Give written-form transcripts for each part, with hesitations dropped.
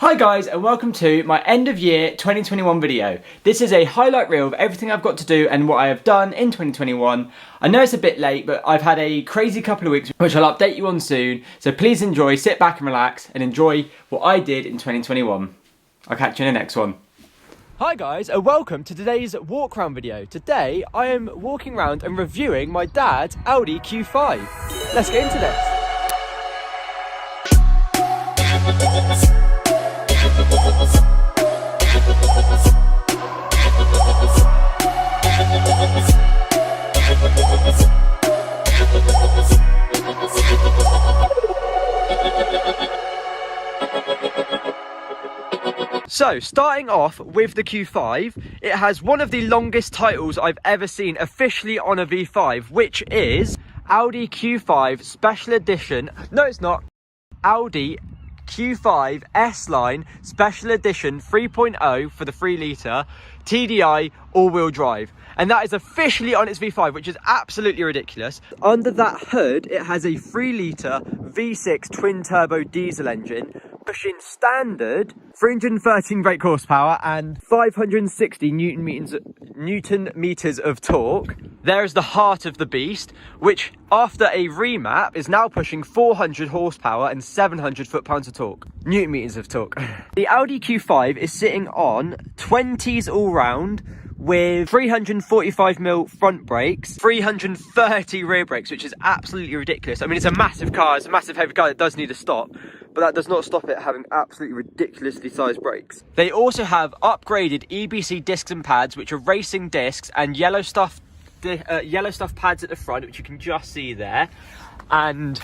Hi guys, and welcome to my end of year 2021 video. This is a highlight reel of everything I've got to do and what I have done in 2021. I know it's a bit late, but I've had a crazy couple of weeks which I'll update you on soon. So please enjoy, sit back and relax and enjoy what I did in 2021. I'll catch you in the next one. Hi guys, and welcome to today's walk around video. Today I am walking around and reviewing my dad's Audi Q5. Let's get into this. So, starting off with the Q5, it has one of the longest titles I've ever seen officially on a V5, which is Audi Q5 Special Edition. No, it's not. Audi Q5 S-Line Special Edition 3.0 for the 3 litre TDI all-wheel drive. And that is officially on its V5, which is absolutely ridiculous. Under that hood, it has a 3 litre V6 twin-turbo diesel engine, pushing standard 313 brake horsepower and 560 newton meters of torque. There is the heart of the beast, which after a remap is now pushing 400 horsepower and 700 foot-pounds of torque. Newton meters of torque. The Audi Q5 is sitting on 20s all round with 345mm front brakes, 330 rear brakes, which is absolutely ridiculous. I mean, it's a massive car, it's a massive heavy car that does need a stop, but that does not stop it having absolutely ridiculously sized brakes. They also have upgraded EBC discs and pads, which are racing discs, and yellow stuff pads at the front, which you can just see there, and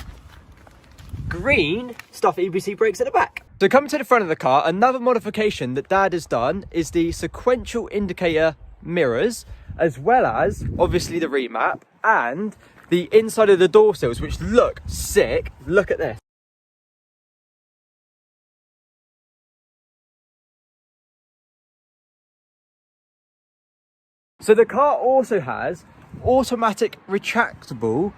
green stuff EBC brakes at the back. So coming to the front of the car, another modification that Dad has done is the sequential indicator mirrors, as well as obviously the remap and the inside of the door sills, which look sick. Look at this. So the car also has automatic retractable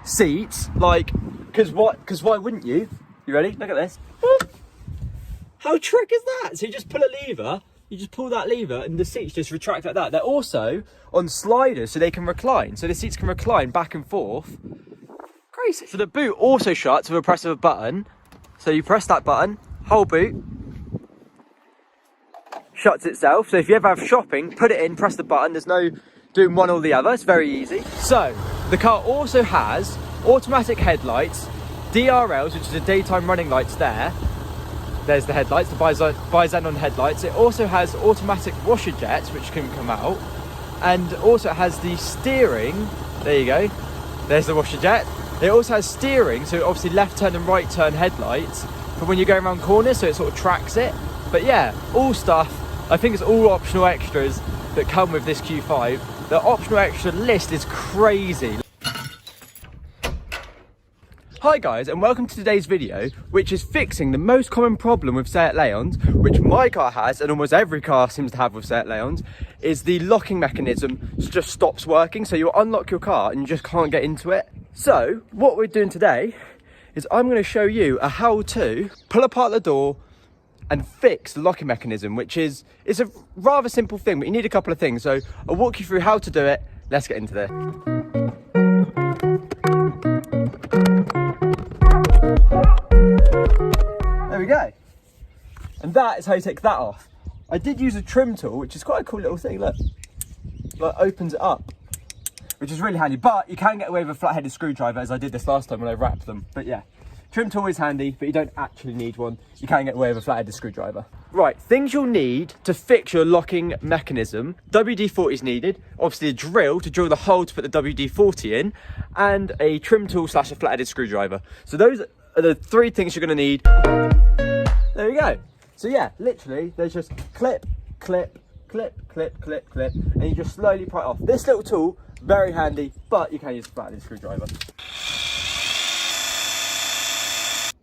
seats, like, because why wouldn't you? You ready? Look at this. How trick is that? So you just pull a lever, you just pull that lever and the seats just retract like that. They're also on sliders so they can recline. So the seats can recline back and forth. Crazy. So the boot also shuts with a press of a button. So you press that button, whole boot shuts itself. So if you ever have shopping, put it in, press the button. There's no doing one or the other. It's very easy. So the car also has automatic headlights, DRLs, which is the daytime running lights there. There's the headlights, the bi-xenon headlights. It also has automatic washer jets, which can come out. And also it has the steering. There you go. There's the washer jet. It also has steering, so obviously left turn and right turn headlights for when you're going around corners, so it sort of tracks it. But yeah, all stuff. I think it's all optional extras that come with this Q5. The optional extra list is crazy. Hi guys, and welcome to today's video, which is fixing the most common problem with Seat Leons, which my car has, and almost every car seems to have with Seat Leons, is the locking mechanism just stops working. So you unlock your car and you just can't get into it. So what we're doing today is I'm going to show you a how to pull apart the door and fix the locking mechanism, which is a rather simple thing, but you need a couple of things. So I'll walk you through how to do it. Let's get into this. There we go. And that is how you take that off. I did use a trim tool, which is quite a cool little thing. Look, like opens it up, which is really handy. But you can get away with a flat-headed screwdriver, as I did this last time when I wrapped them. But yeah, trim tool is handy, but you don't actually need one. You can get away with a flat-headed screwdriver. Right, things you'll need to fix your locking mechanism. WD-40 is needed. Obviously a drill to drill the hole to put the WD-40 in, and a trim tool / a flat-headed screwdriver. So those are the 3 things you're going to need. There we go. So yeah, literally there's just clip, clip, clip, clip, clip, clip, and you just slowly pry it off. This little tool, very handy, but you can use a flat-headed screwdriver.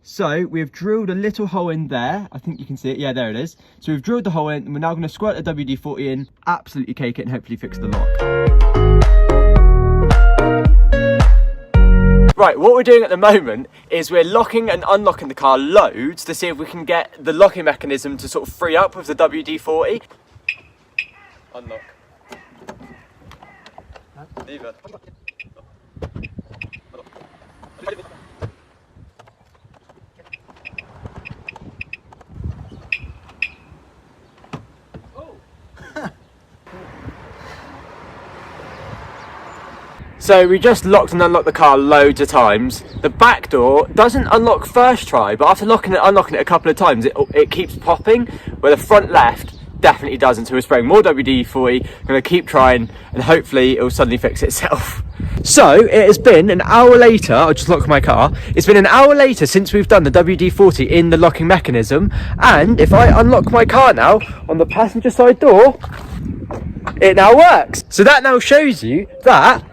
So we've drilled a little hole in there. I think you can see it. Yeah, there it is. So we've drilled the hole in, and we're now going to squirt the WD-40 in, absolutely cake it, and hopefully fix the lock. Right, what we're doing at the moment is we're locking and unlocking the car loads to see if we can get the locking mechanism to sort of free up with the WD-40. Unlock. Lever. So we just locked and unlocked the car loads of times. The back door doesn't unlock first try, but after locking and unlocking it a couple of times, it keeps popping, where the front left definitely doesn't. So we're spraying more WD-40, we're going to keep trying, and hopefully it will suddenly fix itself. So it has been an hour later, I'll just lock my car, it's been an hour later since we've done the WD-40 in the locking mechanism, and if I unlock my car now on the passenger side door, it now works. So that now shows you that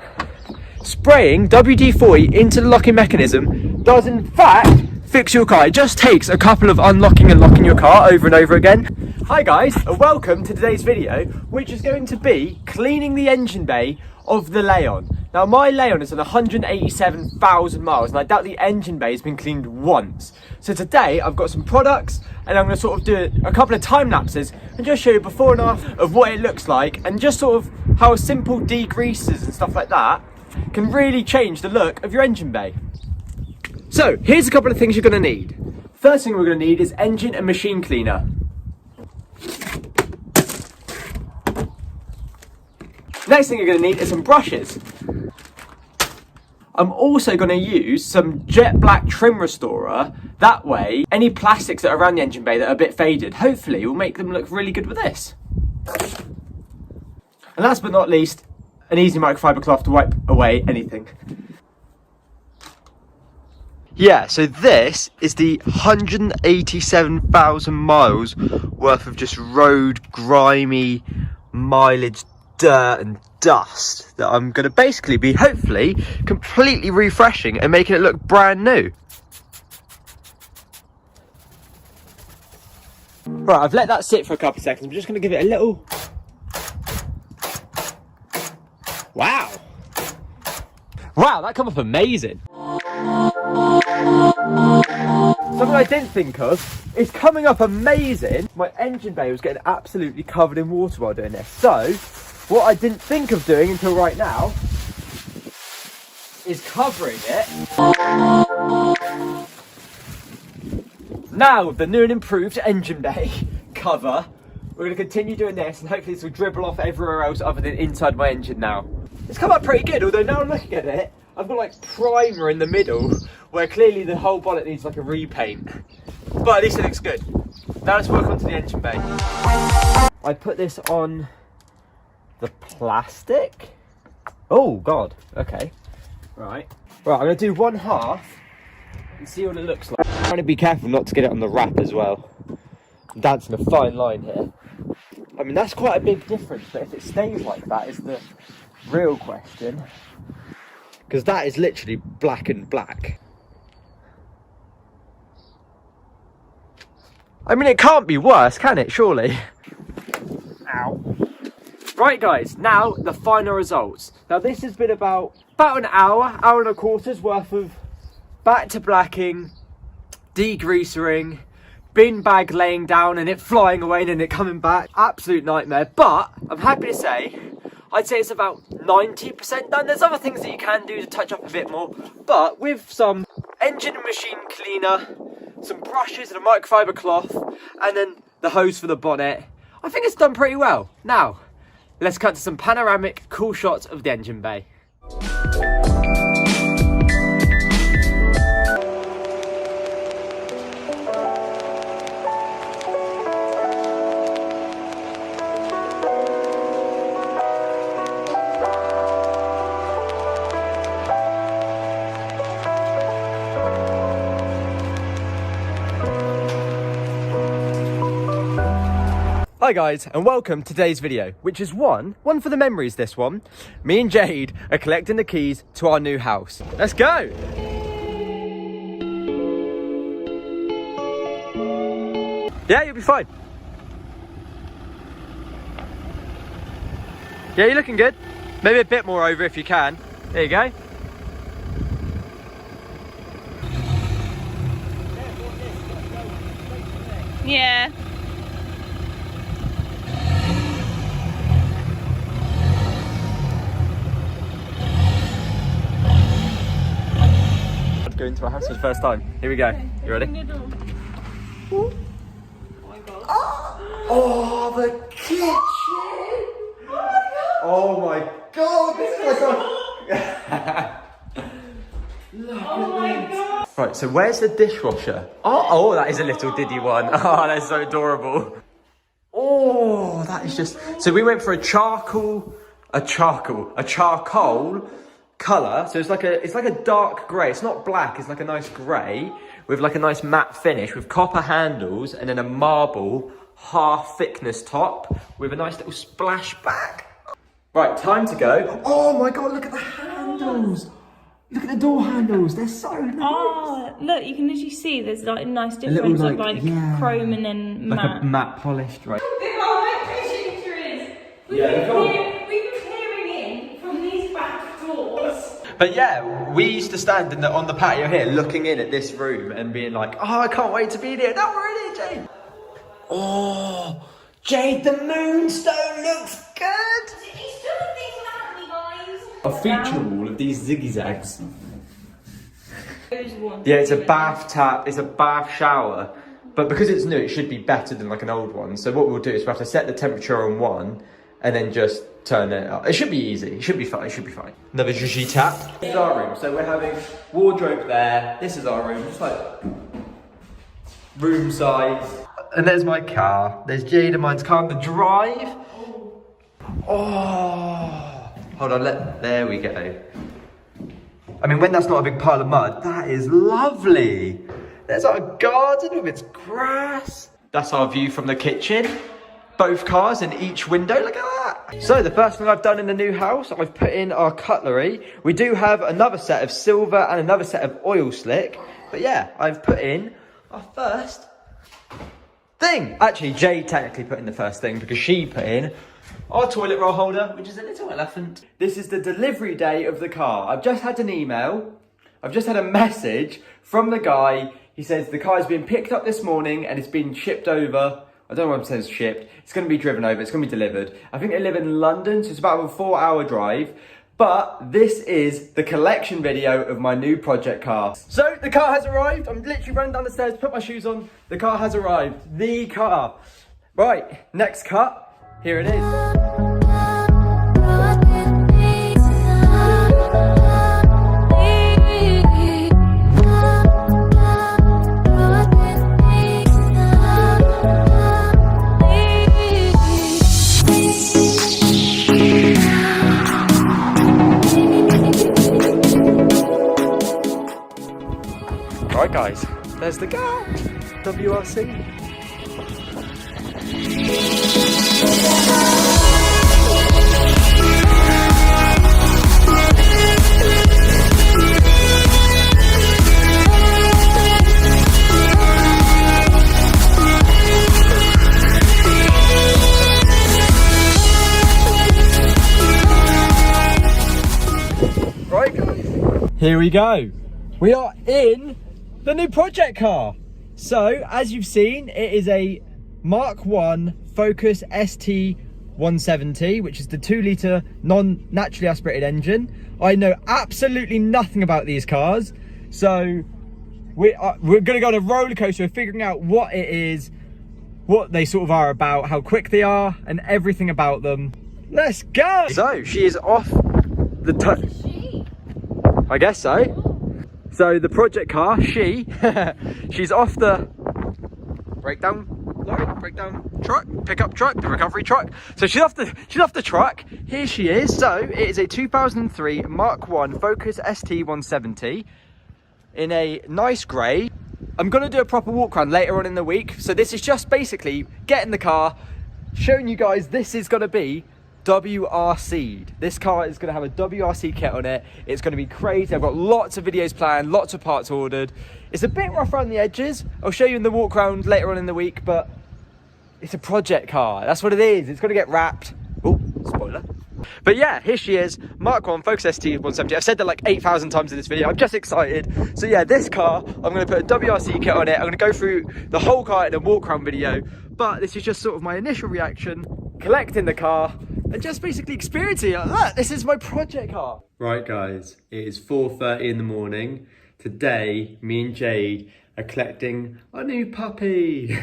spraying WD-40 into the locking mechanism does in fact fix your car. It just takes a couple of unlocking and locking your car over and over again. Hi guys, and welcome to today's video, which is going to be cleaning the engine bay of the Leon. Now my Leon is on 187,000 miles and I doubt the engine bay has been cleaned once. So today I've got some products and I'm going to sort of do a couple of time lapses and just show you before and after of what it looks like, and just sort of how simple degreasers and stuff like that can really change the look of your engine bay. So here's a couple of things you're going to need. First thing we're going to need is engine and machine cleaner. Next thing you're going to need is some brushes. I'm also going to use some jet black trim restorer. That way any plastics that are around the engine bay that are a bit faded, hopefully will make them look really good with this. And last but not least, an easy microfiber cloth to wipe away anything. Yeah, so this is the 187,000 miles worth of just road grimy mileage dirt and dust that I'm going to basically be hopefully completely refreshing and making it look brand new. Right, I've let that sit for a couple of seconds. I'm just going to give it a little... Wow! Wow, that come up amazing. Something I didn't think of is coming up amazing. My engine bay was getting absolutely covered in water while doing this. So, what I didn't think of doing until right now is covering it. Now, with the new and improved engine bay cover, we're going to continue doing this and hopefully this will dribble off everywhere else other than inside my engine now. It's come out pretty good, although now I'm looking at it, I've got like primer in the middle where clearly the whole bonnet needs like a repaint. But at least it looks good. Now let's work onto the engine bay. I put this on the plastic. Oh God, okay. Right, I'm going to do one half and see what it looks like. I'm trying to be careful not to get it on the wrap as well. I'm dancing a fine line here. I mean, that's quite a big difference, but if it stays like that is the real question, because that is literally black and black. I mean, it can't be worse, can it, surely? Ow. Right guys, now the final results. Now this has been about an hour and a quarter's worth of back to blacking, degreasering, bin bag laying down and it flying away and then it coming back. Absolute nightmare, but I'm happy to say I'd say it's about 90% done. There's other things that you can do to touch up a bit more, but with some engine and machine cleaner, some brushes and a microfiber cloth, and then the hose for the bonnet, I think it's done pretty well. Now, let's cut to some panoramic cool shots of the engine bay. Hi guys, and welcome to today's video, which is one for the memories. This one, me and Jade are collecting the keys to our new house. Let's go! Yeah, you'll be fine. Yeah, you're looking good. Maybe a bit more over if you can. There you go. Yeah. Go into our house for the first time. Here we go. You ready? Oh my god. Oh, the kitchen! Oh my god! This is like a... Look at this. Right, so where's the dishwasher? Oh, that is a little Diddy one. Oh, that's so adorable. Oh, that is just... So we went for a charcoal colour. So it's like a dark grey. It's not black, it's like a nice grey with like a nice matte finish with copper handles and then a marble half thickness top with a nice little splashback. Right, time to go. Oh my god, look at the handles. Look at the door handles, they're so nice. Oh, look, you can literally see there's like a nice difference of like chrome and then matte. Like a matte polished, right? Look how electrician here is. We've been clearing in from these back doors. But yeah, we used to stand on the patio here looking in at this room and being like, oh, I can't wait to be there. No, we're in here, Jade. Oh, Jade, the moonstone looks good. He's doing things at me, guys. A feature wall of these zigzags. One. Yeah, it's a bath tap, it's a bath shower. But because it's new, it should be better than like an old one. So what we'll do is we'll have to set the temperature on 1 and then just turn it up. It should be easy, it should be fine, it should be fine. Another Gigi tap. This is our room, so we're having wardrobe there. This is our room, just like room size. And there's my car. There's Jade and mine's car on the drive. Oh, hold on, there we go. I mean, when that's not a big pile of mud, that is lovely. There's our garden with its grass. That's our view from the kitchen. Both cars in each window, look at that. So the first thing I've done in the new house, I've put in our cutlery. We do have another set of silver and another set of oil slick. But yeah, I've put in our first thing. Actually, Jade technically put in the first thing because she put in our toilet roll holder, which is a little elephant. This is the delivery day of the car. I've just had an email. I've just had a message from the guy. He says the car has been picked up this morning and it's been shipped over. I don't know what it says shipped. It's going to be driven over. It's going to be delivered. I think they live in London, so it's about a 4-hour drive. But this is the collection video of my new project car. So the car has arrived. I'm literally running down the stairs to put my shoes on. The car has arrived. The car. Right, next cut. Here it is. Right guys, there's the car, WRC. Right guys, here we go. We are in the new project car. So as you've seen, it is a Mark 1 Focus ST 170, which is the 2-litre non-naturally aspirated engine. I know absolutely nothing about these cars, so we're gonna go on a roller coaster of figuring out what it is, what they sort of are about, how quick they are, and everything about them. Let's go. So she is off the I guess so. So the project car, she's off the breakdown truck, pickup truck, the recovery truck. So she's off the truck. Here she is. So it is a 2003 Mark 1 Focus ST 170 in a nice grey. I'm gonna do a proper walk around later on in the week. So this is just basically getting the car, showing you guys this is gonna be WRC'd. This car is going to have a WRC kit on it. It's going to be crazy. I've got lots of videos planned, lots of parts ordered. It's a bit rough around the edges. I'll show you in the walk around later on in the week, but it's a project car. That's what it is. It's going to get wrapped. Oh, spoiler. But yeah, here she is, Mark 1 Focus ST 170. I've said that like 8,000 times in this video. I'm just excited. So yeah, this car, I'm going to put a WRC kit on it. I'm going to go through the whole car in a walk around video. But this is just sort of my initial reaction, collecting the car and just basically experiencing it. Look, this is my project car. Right guys, it is 4:30 in the morning. Today, me and Jade are collecting our new puppy.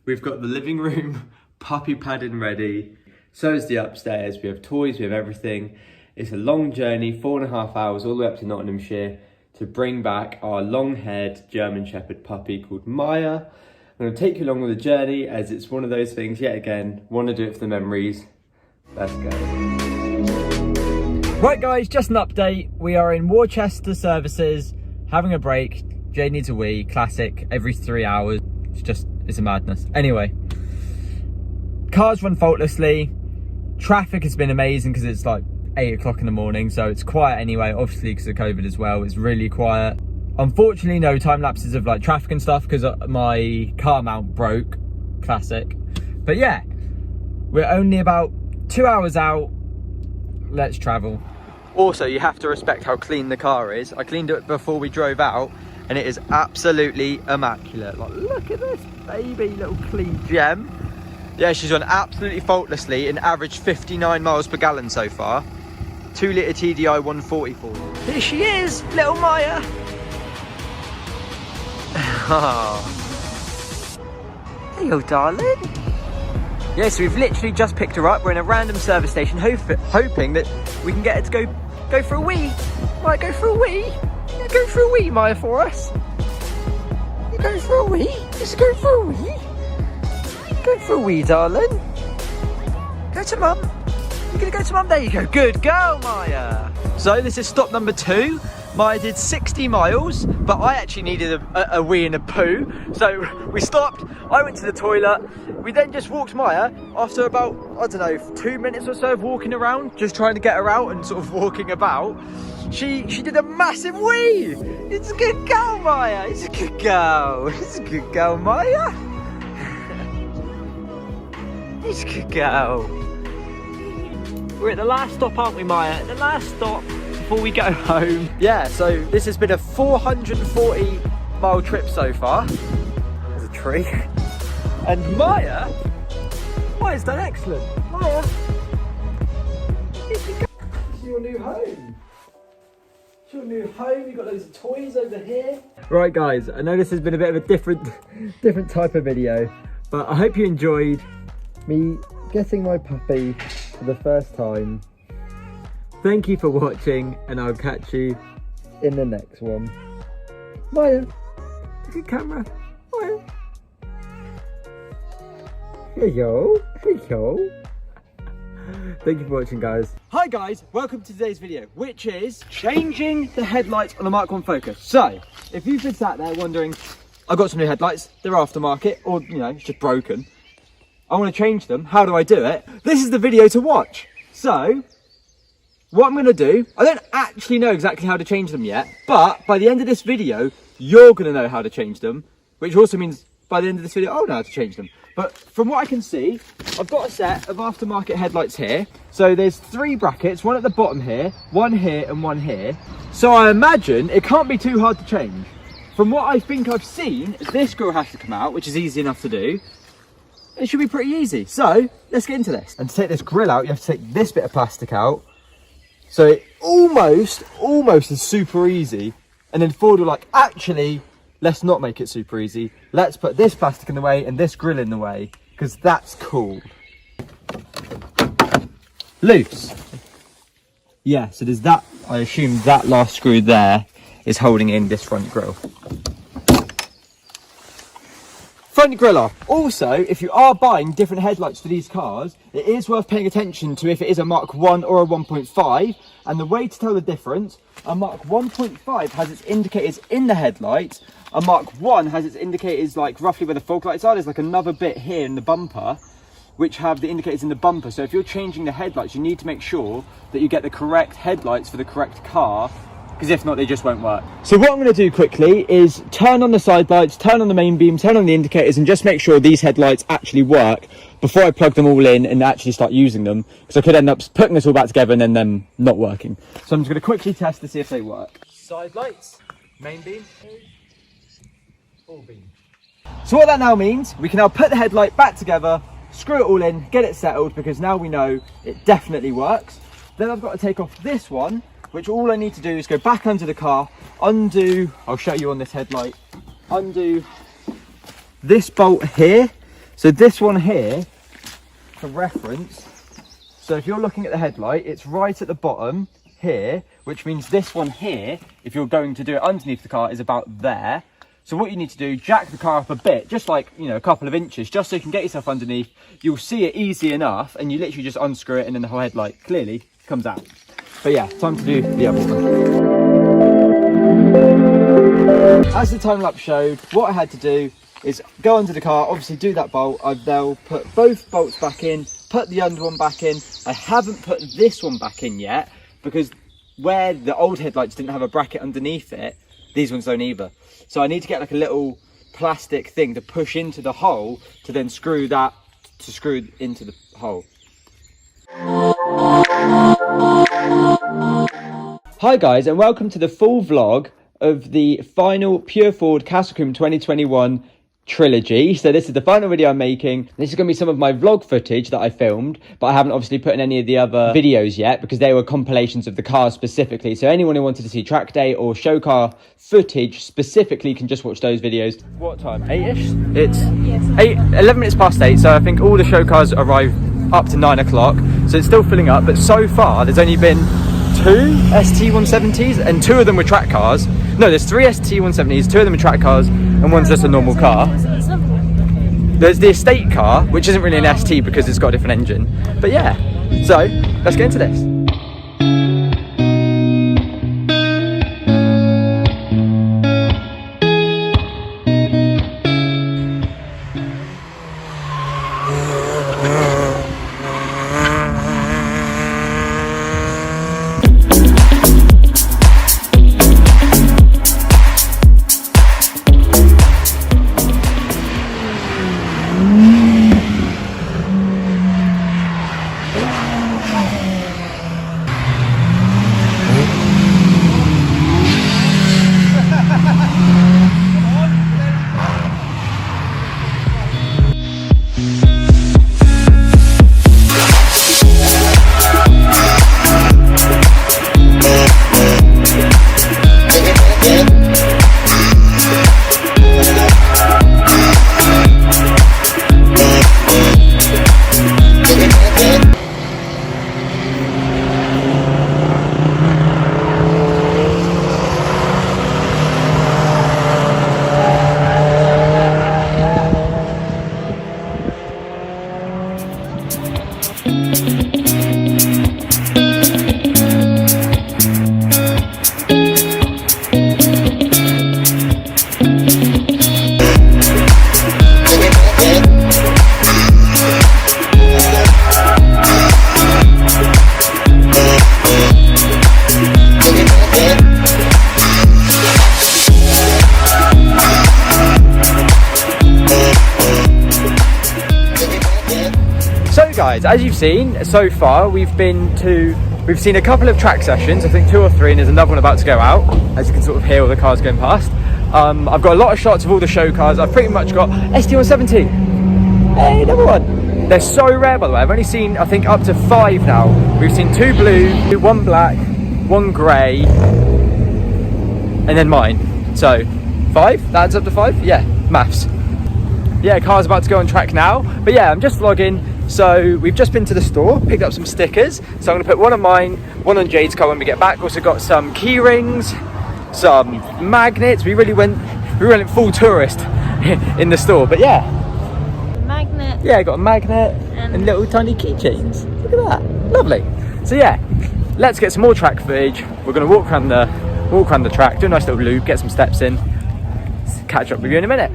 We've got the living room puppy padding ready. So is the upstairs. We have toys, we have everything. It's a long journey, 4.5 hours all the way up to Nottinghamshire to bring back our long-haired German Shepherd puppy called Maya. I'm going to take you along with the journey as it's one of those things, yet again, want to do it for the memories. Let's go. Right guys, just an update. We are in Worcester services, having a break. Jade needs a wee, classic, every 3 hours. It's a madness. Anyway, cars run faultlessly. Traffic has been amazing because it's like 8 o'clock in the morning, so it's quiet anyway, obviously because of COVID as well. It's really quiet. Unfortunately, no time lapses of like traffic and stuff because my car mount broke. Classic. But yeah, we're only about 2 hours out. Let's travel. Also, you have to respect how clean the car is. I cleaned it before we drove out and it is absolutely immaculate. Like, look at this baby little clean gem. Yeah, she's run absolutely faultlessly, an average 59 miles per gallon so far. 2 litre TDI 144. Here she is, little Maya. Hello, darling. Yeah, so we've literally just picked her up. We're in a random service station, hoping that we can get her to go for a wee. Might go for a wee. Yeah, go for a wee, Maya, for us. You go for a wee. Just go for a wee. Go for a wee, darling. Go to mum. You're gonna go to mum. There you go. Good girl, Maya. So this is stop number 2. Maya did 60 miles, but I actually needed a wee and a poo. So we stopped. I went to the toilet. We then just walked Maya after about, I don't know, 2 minutes or so of walking around, just trying to get her out and sort of walking about. She did a massive wee. It's a good girl, Maya. It's a good girl. It's a good girl, Maya. It's a good girl. We're at the last stop, aren't we, Maya? The last stop before we go home. Yeah, so this has been a 440 mile trip so far. There's a tree. And Maya's done excellent. Maya, it's your new home. It's your new home. You've got loads of toys over here. Right, guys, I know this has been a bit of a different type of video, but I hope you enjoyed me getting my puppy for the first time. Thank you for watching, and I'll catch you in the next one. Maya, look at camera. Maya. Hello. Hello. Thank you for watching, guys. Hi guys, welcome to today's video, which is changing the headlights on the Mark 1 Focus. So, if you've been sat there wondering, I've got some new headlights, they're aftermarket, or you know, it's just broken. I want to change them. How do I do it? This is the video to watch. So, what I'm going to do, I don't actually know exactly how to change them yet, but by the end of this video, you're going to know how to change them, which also means by the end of this video, I'll know how to change them. But from what I can see, I've got a set of aftermarket headlights here. So there's 3 brackets, one at the bottom here, one here and one here. So I imagine it can't be too hard to change. From what I think I've seen, this screw has to come out, which is easy enough to do. It should be pretty easy. So let's get into this. And to take this grill out, you have to take this bit of plastic out. So it almost is super easy. And then Ford were like, actually, let's not make it super easy. Let's put this plastic in the way and this grill in the way, because that's cool. Loose. Yeah, so there's that, I assume that last screw there is holding in this front grille. Front grille off. Also, if you are buying different headlights for these cars, it is worth paying attention to if it is a Mark 1 or a 1.5. And the way to tell the difference, a Mark 1.5 has its indicators in the headlights. A Mark 1 has its indicators like roughly where the fog lights are. There's like another bit here in the bumper, which have the indicators in the bumper. So if you're changing the headlights, you need to make sure that you get the correct headlights for the correct car because if not, they just won't work. So what I'm going to do quickly is turn on the side lights, turn on the main beam, turn on the indicators, and just make sure these headlights actually work before I plug them all in and actually start using them, because I could end up putting this all back together and then them not working. So I'm just going to quickly test to see if they work. Side lights, main beam, all beam. So what that now means, we can now put the headlight back together, screw it all in, get it settled, because now we know it definitely works. Then I've got to take off this one, which all I need to do is go back under the car, undo, I'll show you on this headlight, undo this bolt here. So this one here, for reference, so if you're looking at the headlight, it's right at the bottom here, which means this one here, if you're going to do it underneath the car, is about there. So what you need to do, jack the car up a bit, just like, you know, a couple of inches, just so you can get yourself underneath. You'll see it easy enough, and you literally just unscrew it, and then the whole headlight clearly comes out. But yeah, time to do the other one. As the time lapse showed, what I had to do is go under the car, obviously do that bolt. I've now put both bolts back in, put the under one back in. I haven't put this one back in yet, because where the old headlights didn't have a bracket underneath it, these ones don't either. So I need to get like a little plastic thing to push into the hole to then screw that, to screw into the hole. Hi guys, and welcome to the full vlog of the final Pure Ford Castle Combe 2021 trilogy. So this is the final video I'm making. This is going to be some of my vlog footage that I filmed, but I haven't obviously put in any of the other videos yet because they were compilations of the cars specifically. So anyone who wanted to see track day or show car footage specifically can just watch those videos. What time? 8ish? It's 11 minutes past 8, so I think all the show cars arrive up to 9 o'clock. So it's still filling up, but so far there's only been 2 ST170s and 2 of them were track cars. No, there's 3 ST170s, 2 of them are track cars and one's just a normal car. There's the estate car, which isn't really an ST because it's got a different engine. But yeah, so let's get into this. Guys, as you've seen so far, we've seen a couple of track sessions, I think 2 or 3, and there's another one about to go out, as you can sort of hear all the cars going past. I've got a lot of shots of all the show cars. I've pretty much got ST170. Hey, another one. They're so rare, by the way. I've only seen, I think, up to 5 now. We've seen 2 blue, 1 black, 1 grey, and then mine. So 5, that adds up to 5. Yeah, maths. Yeah, car's about to go on track now, but yeah, I'm just vlogging. So we've just been to the store, picked up some stickers. So I'm gonna put one on mine, one on Jade's car when we get back. Also got some key rings, some magnets. We went full tourist in the store, but yeah. Magnet. Yeah, I got a magnet and little tiny keychains. Look at that, lovely. So yeah, let's get some more track footage. We're gonna walk around the track, do a nice little loop, get some steps in. Catch up with you in a minute.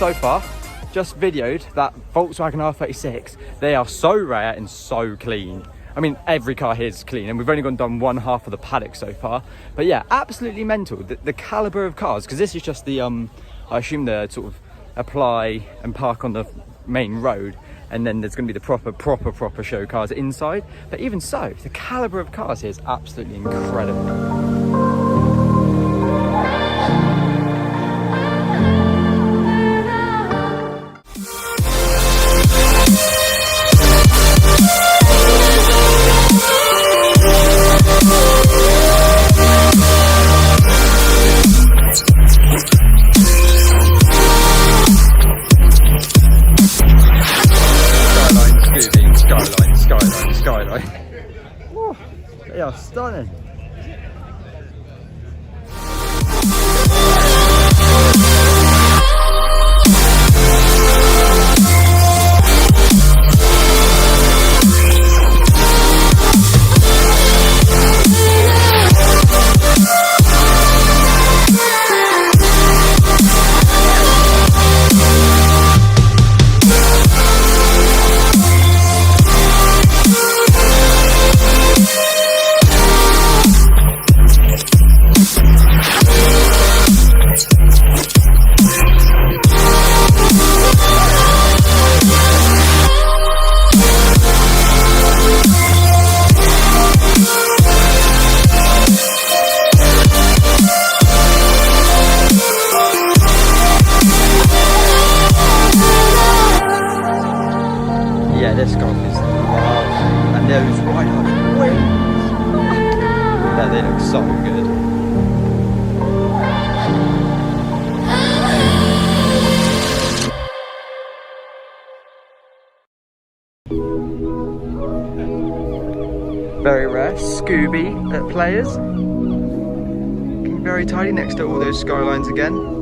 so far, just videoed that Volkswagen R36. They are so rare and so clean. I mean, every car here is clean, and we've only done one half of the paddock so far. But yeah, absolutely mental. The caliber of cars, because this is just the, I assume the sort of apply and park on the main road, and then there's going to be the proper show cars inside. But even so, the caliber of cars here is absolutely incredible. Skyline. Oh, they are stunning. Yeah, this golf is large, and those white hot wings. Yeah, they look so good. Very rare, Scooby at Players. Looking very tidy next to all those skylines again.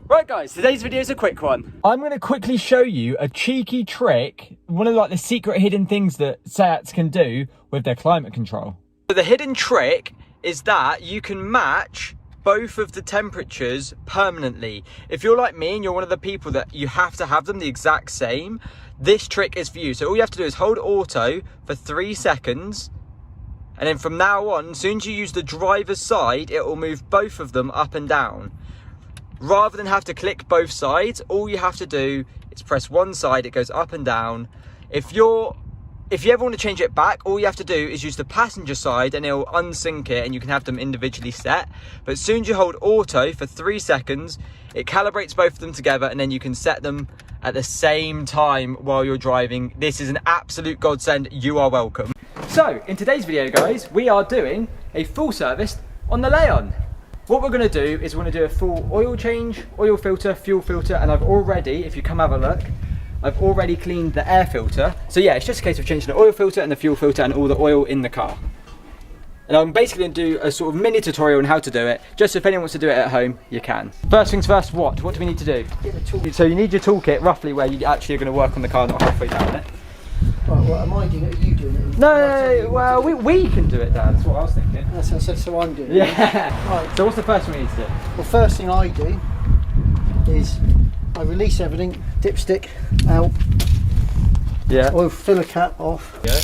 Right guys, today's video is a quick one. I'm going to quickly show you a cheeky trick, one of like the secret hidden things that Seats can do with their climate control. So the hidden trick is that you can match both of the temperatures permanently. If you're like me and you're one of the people that you have to have them the exact same, this trick is for you. So all you have to do is hold auto for 3 seconds, and then from now on, as soon as you use the driver's side, it will move both of them up and down. Rather than have to click both sides, all you have to do is press one side, it goes up and down. If you ever want to change it back, all you have to do is use the passenger side and it'll unsync it and you can have them individually set. But as soon as you hold auto for 3 seconds, it calibrates both of them together and then you can set them at the same time while you're driving. This is an absolute godsend. You are welcome. So in today's video guys, we are doing a full service on the Leon. What we're going to do is we're going to do a full oil change, oil filter, fuel filter, and I've already, if you come have a look, I've already cleaned the air filter. So yeah, it's just a case of changing the oil filter and the fuel filter and all the oil in the car. And I'm basically going to do a sort of mini tutorial on how to do it, just so if anyone wants to do it at home, you can. First things first, what do we need to do? So you need your toolkit roughly where you actually are going to work on the car, not halfway down it. Right, well, am I doing it? Are you doing it? No, well, we can do it, Dad. That's what I was thinking. So I'm doing it. Yeah. Right. So what's the first thing we need to do? Well, first thing I do is I release everything, dipstick out, Yeah. oil filler cap off. Yeah.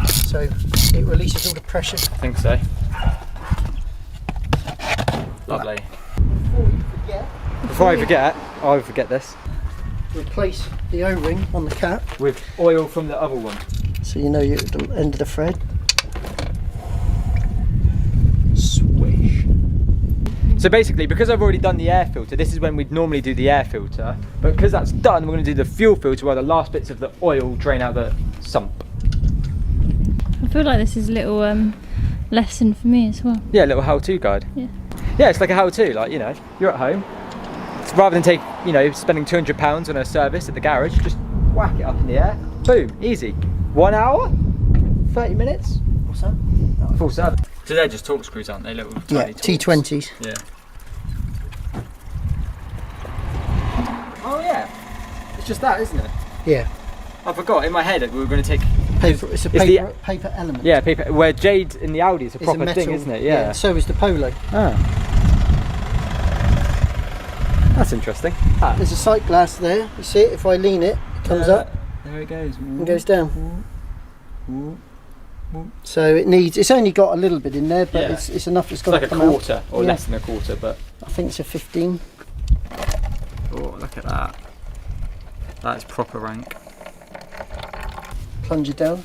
So it releases all the pressure. I think so. Lovely. Before I forget, I forget this. Replace the O-ring on the cap with oil from the other one. so you know you're at the end of the thread. Swish. So basically, because I've already done the air filter, this is when we'd normally do the air filter, but because that's done, we're going to do the fuel filter where the last bits of the oil drain out the sump. I feel like this is a little lesson for me as well. Yeah, a little how-to guide. Yeah. Yeah, it's like a how-to, like, you know, you're at home. So rather than spending £200 on a service at the garage, just whack it up in the air. Boom, easy. 1 hour, 30 minutes. What's that? Full service. So they're just torque screws, aren't they? Little tiny torques. T20s. Yeah. Oh yeah. It's just that, isn't it? Yeah. I forgot. In my head, we were going to take Paper. It's a paper element. Yeah, paper. Where Jade in the Audi is a proper thing, isn't it? Yeah. So is the Polo. Ah. That's interesting. There's a sight glass there. You see it? If I lean it, it comes up There it goes. and goes down. So it's only got a little bit in there, but it's enough. It's got like to a come quarter out. or less than a quarter, but I think it's a 15. oh, look at that. That's proper rank. Plunge it down.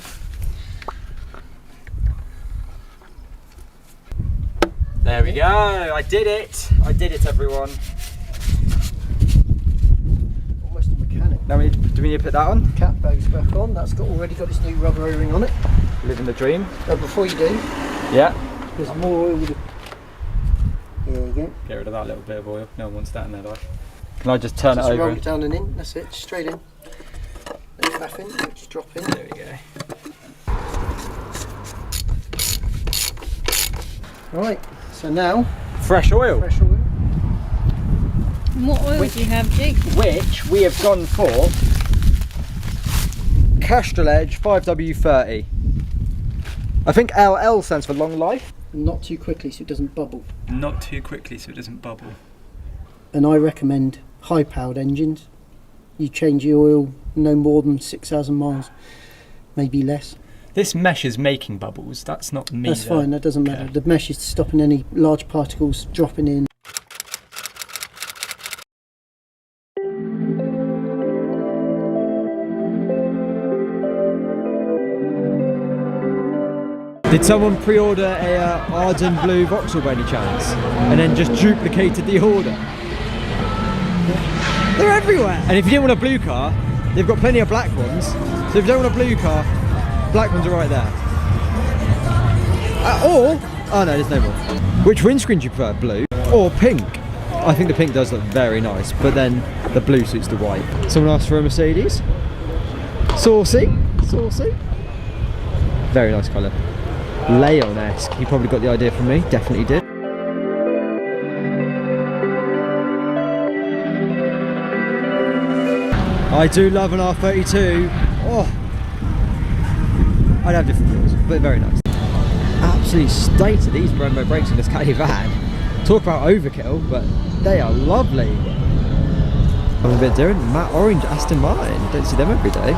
There we go. I did it. I did it, everyone. Almost a mechanic. Now, do we need to put that on? Cap goes back on. That's already got its new rubber O-ring on it. Living the dream. But before you do, Yeah. there's more oil. Here you go. Get rid of that little bit of oil. No one wants that in their life. Can I just turn Just it over? roll it down and in. That's it. Straight in. Then faff in. Just drop in. There we go. Right. So now, Fresh oil. fresh oil. What oil do you have, Jake? Which we have gone for Castrol Edge 5W30. I think LL stands for long life. Not too quickly so it doesn't bubble. Not too quickly so it doesn't bubble. And I recommend high-powered engines. You change the oil no more than 6,000 miles, maybe less. This mesh is making bubbles. That's not me. That's fine. That doesn't matter. The mesh is stopping any large particles dropping in. Did someone pre-order a Arden Blue Vauxhall by any chance? And then just duplicated the order? They're everywhere! And if you didn't want a blue car, they've got plenty of black ones. So if you don't want a blue car, black ones are right there. Oh no, there's no more. Which windscreen do you prefer, blue or pink? I think the pink does look very nice, but then the blue suits the white. Someone asked for a Mercedes. Saucy, saucy. Very nice colour. Leon-esque. He probably got the idea from me. Definitely did. I do love an R32. Oh, I'd have different wheels, but very nice. Absolutely state of these Brembo brakes in this caddy van. Talk about overkill, but they are lovely. I'm a bit different. Matte orange Aston Martin. Don't see them every day.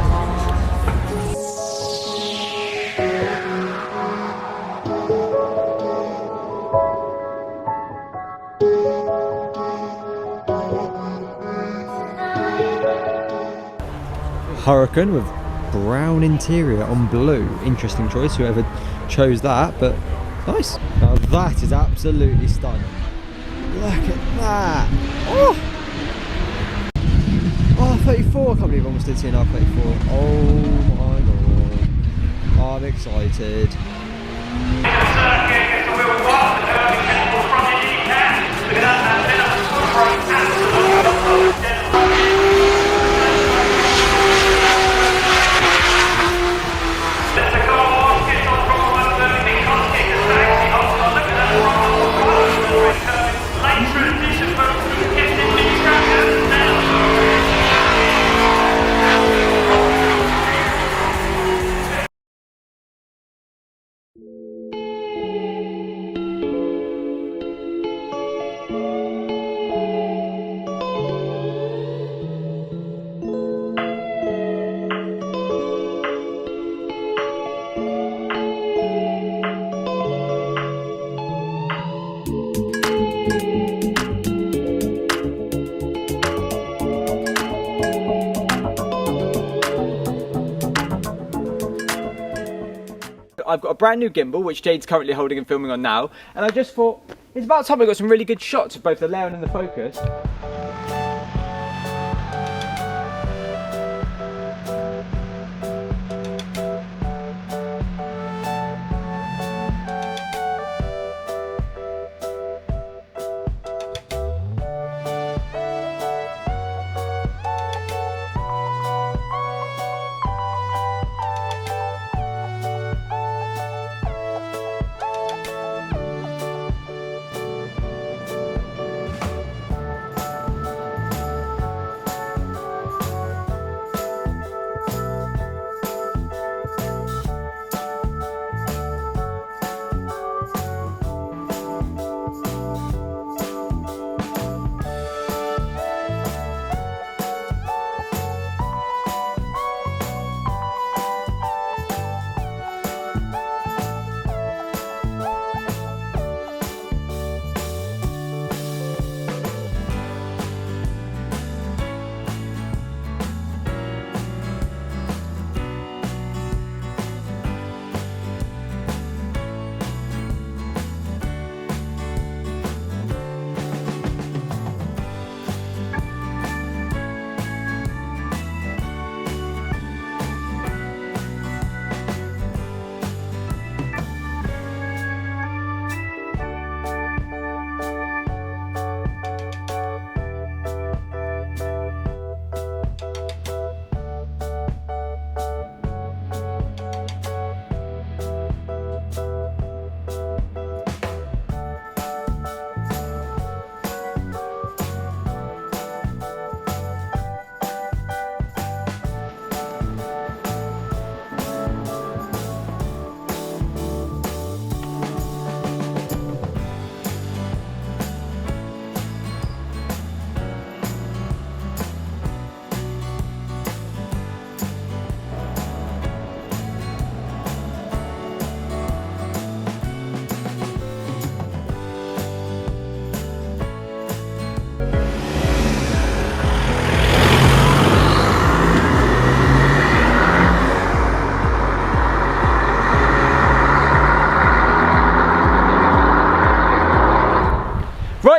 Hurricane with brown interior on blue. Interesting choice, whoever chose that, but nice. Now that is absolutely stunning. Look at that. Oh! R34, I can't believe I almost did see an R34. Oh my god. I'm excited. I've got a brand new gimbal which Jade's currently holding and filming on now, and I just thought it's about time I got some really good shots of both the Leon and the Focus.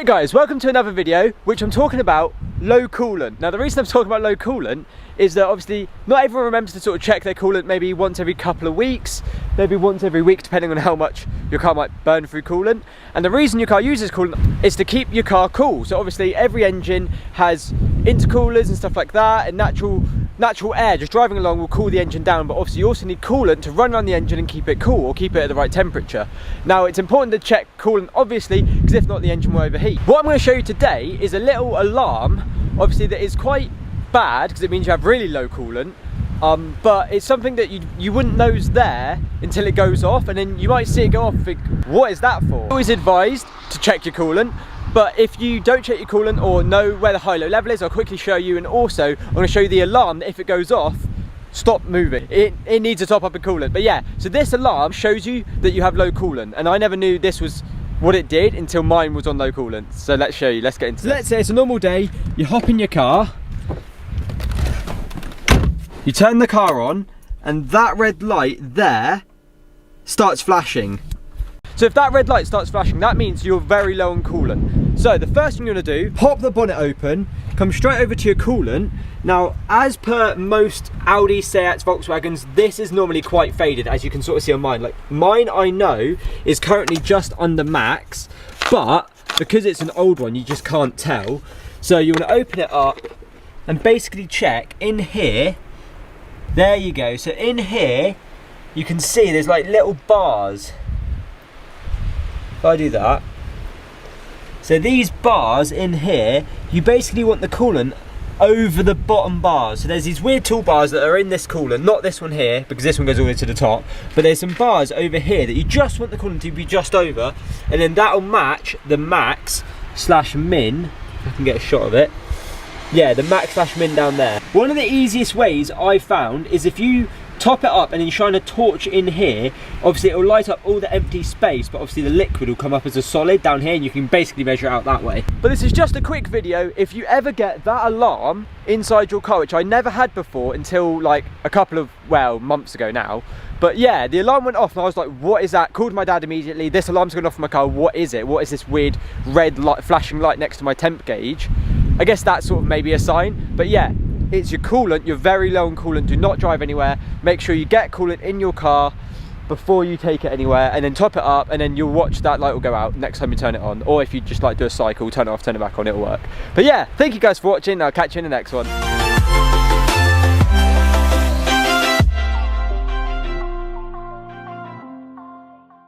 Right guys, welcome to another video which I'm talking about low coolant. Now the reason I'm talking about low coolant is that obviously not everyone remembers to sort of check their coolant maybe once every couple of weeks, maybe once every week depending on how much your car might burn through coolant. And the reason your car uses coolant is to keep your car cool. So obviously every engine has intercoolers and stuff like that, and natural air just driving along will cool the engine down, but obviously you also need coolant to run around the engine and keep it cool, or keep it at the right temperature. Now it's important to check coolant obviously, because if not the engine will overheat. What I'm going to show you today is a little alarm, obviously that is quite bad because it means you have really low coolant, but it's something that you wouldn't know is there until it goes off, and then you might see it go off and think, what is that for? Always advised to check your coolant. But if you don't check your coolant or know where the high-low level is, I'll quickly show you, and also I'm going to show you the alarm that if it goes off, stop moving. It needs a top up in coolant. But yeah, so this alarm shows you that you have low coolant, and I never knew this was what it did until mine was on low coolant. So let's show you, let's get into it. Let's say it's a normal day, you hop in your car, you turn the car on, and that red light there starts flashing. So if that red light starts flashing, that means you're very low on coolant. So the first thing you're gonna do, pop the bonnet open, come straight over to your coolant. Now, as per most Audi, Seats, Volkswagens, this is normally quite faded, as you can sort of see on mine. Like mine, I know, is currently just under max, but because it's an old one, you just can't tell. So you wanna open it up and basically check in here. There you go. So in here, you can see there's like little bars. If I do that, so these bars in here, you basically want the coolant over the bottom bars. So there's these weird toolbars that are in this coolant, not this one here, because this one goes all the way to the top, but there's some bars over here that you just want the coolant to be just over, and then that'll match the max slash min, if I can get a shot of it. Yeah, the max slash min down there. One of the easiest ways I found is if you top it up and then shine a torch in here, obviously it will light up all the empty space, but obviously the liquid will come up as a solid down here, and you can basically measure it out that way. But this is just a quick video. If you ever get that alarm inside your car, which I never had before until like a couple of, well, months ago now, but yeah, the alarm went off and I was like, what is that? Called my dad immediately. This alarm's going off in my car. What is it? What is this weird red light, flashing light next to my temp gauge? I guess that's sort of maybe a sign, but yeah, it's your coolant. You're very low on coolant. Do not drive anywhere. Make sure you get coolant in your car before you take it anywhere, and then top it up, and then you'll watch that light will go out next time you turn it on. Or if you just like do a cycle, turn it off, turn it back on, it'll work. But yeah, thank you guys for watching. I'll catch you in the next one.